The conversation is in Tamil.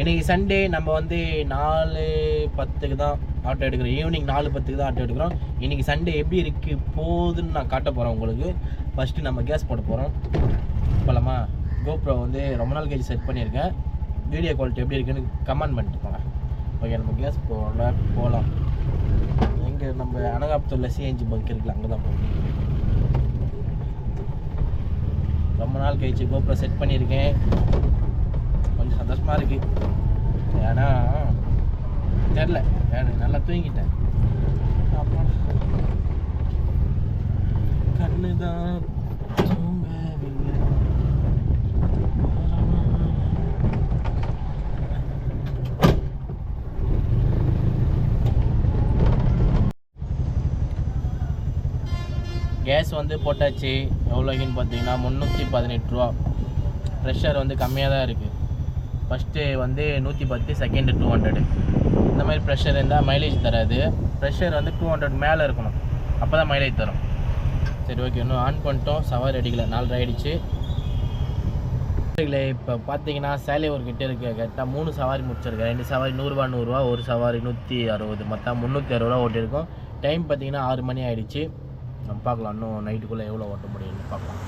இன்றைக்கி சண்டே நம்ம வந்து 4:10 தான் ஆட்டோ எடுக்கிறோம். ஈவினிங் 4:10 தான் ஆட்டோ எடுக்கிறோம். இன்றைக்கி சண்டே எப்படி இருக்குது போகுதுன்னு நான் காட்ட போகிறேன் உங்களுக்கு. ஃபஸ்ட்டு நம்ம கேஸ் போட போகிறோம். போகலாமா? கோப்ரோ வந்து ரொம்ப நாள் கழிச்சு செட் பண்ணியிருக்கேன். வீடியோ குவாலிட்டி எப்படி இருக்குன்னு கமெண்ட் பண்ணிட்டு போங்க. ஓகே, நம்ம கேஸ் போகலாம். எங்கே நம்ம அனகாபுத்தூரில் சிஎன்ஜி பங்க் இருக்குல்ல, அங்கே தான் போகணும். ரொம்ப நாள் கழிச்சு கோப்ரோ செட் பண்ணியிருக்கேன். கொஞ்சம் சந்தோஷமாக இருக்குது. ஏன்னா தெரில, நல்லா தூங்கிட்டேன். அப்புறம் கண்ணு தான் தூங்கவில்லை. கேஸ் வந்து போட்டாச்சு. எவ்வளோக்குன்னு பார்த்தீங்கன்னா 318 ரூபா. ப்ரெஷர் வந்து கம்மியாக தான் இருக்குது. ஃபஸ்ட்டு வந்து 110, செகண்டு 200. இந்த மாதிரி ப்ரெஷர் இருந்தால் மைலேஜ் தராது. ப்ரெஷர் வந்து 200 மேலே இருக்கணும், அப்போ தான் மைலேஜ் தரும். சரி, ஓகே, இன்னும் ஆன் பண்ணிட்டோம். சவாரி அடிக்கல, 4 ஆகிடுச்சு. இப்போ பார்த்தீங்கன்னா சேலையூர்கிட்ட இருக்குது. கரெக்டாக 3 சவாரி முடிச்சிருக்கேன். 2 சவாரி 100 ரூபா 100 ரூபா, ஒரு சவாரி 160, மொத்தம் 360 ரூபா ஓட்டியிருக்கோம். டைம் பார்த்தீங்கன்னா 6 மணி ஆகிடுச்சு. நம்ம பார்க்கலாம் இன்னும் நைட்டுக்குள்ளே எவ்வளோ ஓட்ட முடியும்னு பார்க்கலாம்.